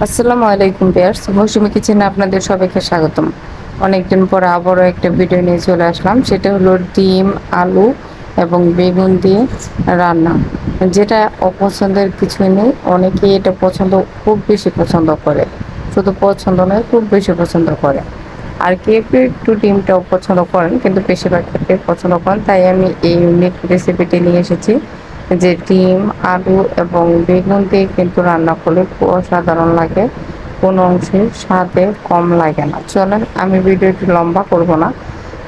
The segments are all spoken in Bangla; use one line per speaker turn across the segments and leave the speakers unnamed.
আসসালামু আলাইকুম ভিউয়ার্স, মৌসুমী কিচেনে আপনাদের সবাইকে স্বাগতম। অনেকদিন পর আবারও একটা ভিডিও নিয়ে চলে আসলাম। সেটা হলো ডিম, আলু এবং বেগুন দিয়ে রান্না। যেটা অপছন্দের কিছুই নেই, অনেকেই এটা খুব বেশি পছন্দ করে। শুধু পছন্দ নয়, খুব বেশি পছন্দ করে। আর কেউ কেউ একটু ডিমটাও পছন্দ করেন, কিন্তু বেশিরভাগ ক্ষেত্রে পছন্দ করেন। তাই আমি এই ইউনিক রেসিপিটি নিয়ে এসেছি, যে ডিম, আলু এবং বেগুন দিয়ে কিন্তু রান্না করলে খুব অসাধারণ লাগে, কোনো অংশে স্বাদে কম লাগে না। চলেন, আমি ভিডিওটি লম্বা করব না,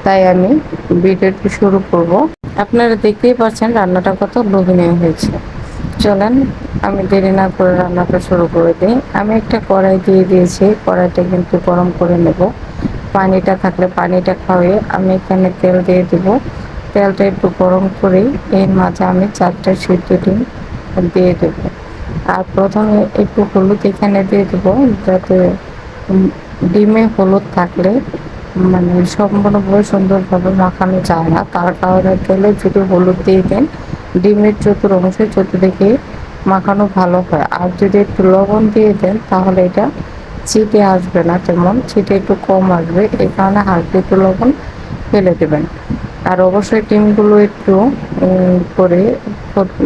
তাই আমি ভিডিওটি শুরু করব। আপনারা দেখতেই পাচ্ছেন রান্নাটা কত লোভনীয় হয়েছে। চলেন, আমি দেরি না করে রান্নাটা শুরু করে দিই। আমি একটা কড়াই দিয়ে দিয়েছি, কড়াইটা কিন্তু গরম করে নেব। পানিটা থাকলে পানিটা খাওয়িয়ে আমি এখানে তেল দিয়ে দেব। তেলটা একটু গরম করেই এর মাঝে আমি 4টা সিদ্ধ ডিম দিয়ে দেব। আর প্রথমে একটু হলুদ এখানে দিয়ে দেব, যাতে ডিমে হলুদ থাকলে মানে সম্পূর্ণভাবে সুন্দরভাবে মাখানো যায় না। তার কারণে তেলে যদি হলুদ দিয়ে দেন, ডিমের অংশে চতুর্দিকে মাখানো ভালো হয়। আর যদি একটু লবণ দিয়ে দেন, তাহলে এটা ছিটে আসবে না, তেমন ছিটে একটু কম আসবে। এই কারণে হালকা একটু লবণ ফেলে দেবেন। আর অবশ্যই ডিমগুলো একটু করে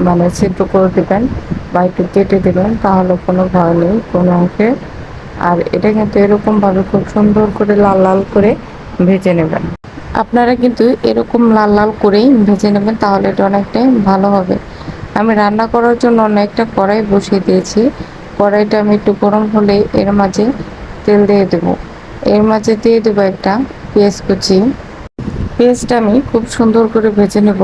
মানে সিদ্ধ করে দেবেন বা একটু কেটে দেবেন, তাহলে কোনো ভয় নেই কোনো অংশে। আর এটা কিন্তু এরকমভাবে খুব সুন্দর করে লাল লাল করে ভেজে নেবেন। আপনারা কিন্তু এরকম লাল লাল করেই ভেজে নেবেন, তাহলে এটা অনেকটাই ভালো হবে। আমি রান্না করার জন্য অনেকটা কড়াই বসিয়ে দিয়েছি। কড়াইটা আমি একটু গরম হলে এর মাঝে তেল দিয়ে দেবো। এর মাঝে দিয়ে দেবো একটা পেঁয়াজ কুচি। পেঁয়াজটা আমি খুব সুন্দর করে ভেজে নেব।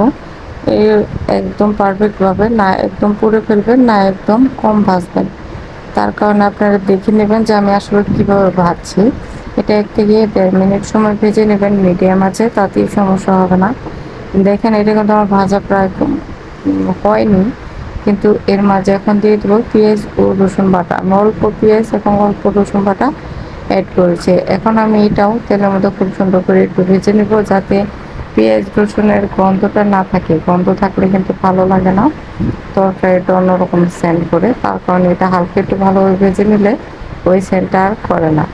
এর একদম পারফেক্টভাবে না, একদম পুড়ে ফেলবেন না, একদম কম ভাজবেন। তার কারণে আপনারা দেখে নেবেন যে আমি আসলে কীভাবে ভাজছি। এটা 1 থেকে 1.5 মিনিট সময় ভেজে নেবেন মিডিয়াম আছে, তাতেই সমস্যা হবে না। দেখেন, এটা কিন্তু আমার ভাজা প্রায় হয়নি, কিন্তু এর মাঝে এখন দিয়ে দেবো পেঁয়াজ ও রসুন বাটা। আমি অল্প পেঁয়াজ এবং অল্প রসুন বাটা অ্যাড করেছি। এখন আমি এটাও তেলের মধ্যে খুব সুন্দর করে একটু ভেজে নেব, যাতে পেঁয়াজ রসুনের গন্ধটা না থাকে। গন্ধ থাকলে কিন্তু ভালো লাগে না, তরকারিটা অন্যরকম সেন্ট করে। তার কারণে এটা হালকা একটু ভালোভাবে ভেজে নিলে ওই সেন্টটা আর করে না।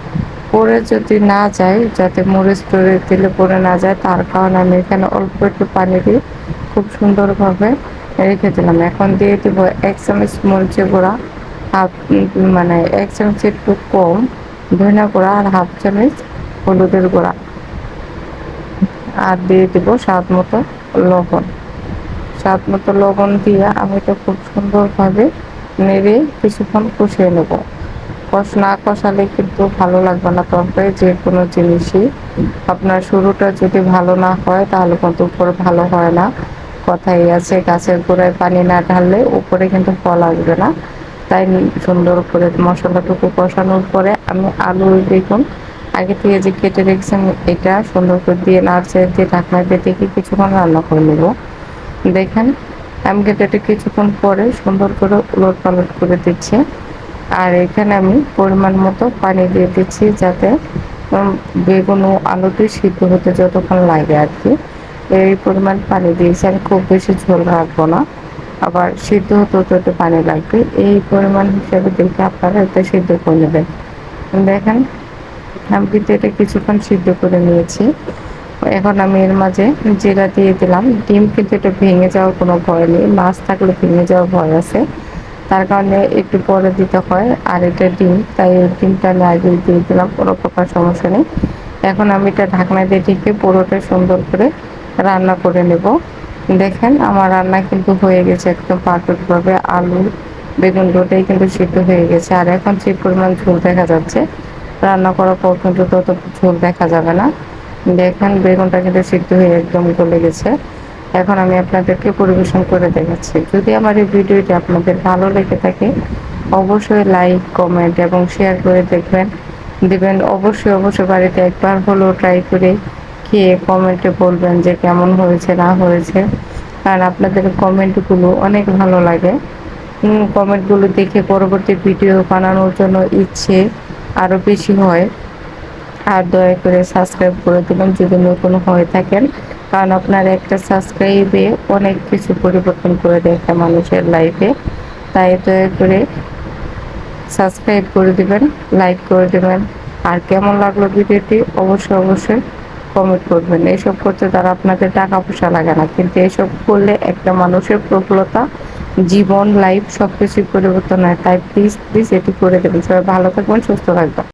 পরে যদি না যায়, যাতে মরিচ টরিচ দিলে পরে না যায়, তার কারণে আমি এখানে অল্প একটু পানি দিয়ে খুব সুন্দরভাবে রেখে দিলাম। এখন দিয়ে দেবো 1 চামচ মরিচের গুঁড়া, হাফ মানে 1 চামচ একটু কম ধনিয়া গুঁড়া, আর হাফ চামচ হলুদের গুঁড়া, আর দিয়ে দেবো স্বাদ মতো লবণ। স্বাদ মতো লবণ দিয়ে আমি এটা খুব সুন্দরভাবে নেড়ে কিছুক্ষণ কষিয়ে নেব। না কষালে কিন্তু ভালো লাগবে না তরকারি, যে কোনো জিনিসই। আপনার শুরুটা যদি ভালো না হয়, তাহলে কিন্তু উপরে ভালো হয় না। কথাই আছে, গাছের গোড়ায় পানি না ঢাললে উপরে কিন্তু ফল আসবে না। তাই সুন্দর করে মশলাটুকু কষানোর পরে আমি আলু বেগুন আগে থেকে যে কেটে রেখেছি, এটা সুন্দর করে দিয়ে নাড়ছে দিয়ে ঢাকনা দিয়ে দেখে কিছুক্ষণ রান্না করে নেব। দেখেন, আমি কিন্তু এটা কিছুক্ষণ পরে সুন্দর করে উলট পালট করে দিচ্ছি। আর এখানে আমি পরিমাণ মতো পানি দিয়ে দিচ্ছি, যাতে বেগুন ও আলুটি সিদ্ধ হতে যতক্ষণ লাগে আর কি। এই পরিমাণ পানি দিয়েছি, আমি খুব বেশি ঝোল রাখবো না, আবার সিদ্ধ হতেও তো একটু পানি লাগবে। এই পরিমাণ হিসেবে দেখে আপনারা এটা সিদ্ধ করে নেবেন। দেখেন, আমি কিন্তু এটা কিছুক্ষণ সিদ্ধ করে নিয়েছি। এখন আমি এর মাঝে জিরা দিয়ে দিলাম। ডিম কিন্তু এটা ভেঙে যাওয়ার কোনো ভয় নেই, মাছ থাকলে ভেঙে যাওয়ার ভয় আছে, তার কারণে একটু পরে দিতে হয়। আর এটা ডিম, তাই ডিমটা আমি আগে দিয়ে দিলাম, কোনো প্রকার সমস্যা নেই। এখন আমি এটা ঢাকনা দিয়ে ঢেকে পুরোটা সুন্দর করে রান্না করে নেব। দেখেন, আমার রান্না কিন্তু হয়ে গেছে একদম পারফেক্টভাবে। আলু বেগুন দুটোই কিন্তু সিদ্ধ হয়ে গেছে। আর এখন যে পরিমাণ ঝোল দেখা যাচ্ছে, রান্না করার পর কিন্তু তত ঝোল দেখা যাবে না। দেখেন, বেগুনটা কিন্তু সিদ্ধ হয়ে একদম গলে গেছে। এখন আমি আপনাদেরকে পরিবেশন করে দেখাচ্ছি। যদি আমার এই ভিডিওটি আপনাদের ভালো লেগে থাকে, অবশ্যই লাইক কমেন্ট এবং শেয়ার করে দিবেন। অবশ্যই বাড়িতে একবার হলেও ট্রাই করে খেয়ে কমেন্টে বলবেন যে কেমন হয়েছে না হয়েছে, কারণ আপনাদের কমেন্টগুলো অনেক ভালো লাগে। কমেন্টগুলো দেখে পরবর্তী ভিডিও বানানোর জন্য ইচ্ছে আরও বেশি হয়। আর দয়া করে সাবস্ক্রাইব করে দেবেন যদি নতুন হয়ে থাকেন, কারণ আপনার একটা সাবস্ক্রাইবে অনেক কিছু পরিবর্তন করে দেয় একটা মানুষের লাইফে। তাই দয়া করে সাবস্ক্রাইব করে দিবেন, লাইক করে দিবেন। আর কেমন লাগলো ভিডিওটি অবশ্যই কমেন্ট করবেন। এইসব করতে তারা আপনাদের টাকা পয়সা লাগে না, কিন্তু এইসব করলে একটা মানুষের প্রফুল্লতা, জীবন, লাইফ সব কিছুই পরিবর্তন হয়। তাই প্লিজ এটি করে দেবেন। সবাই ভালো থাকবেন, সুস্থ থাকবেন।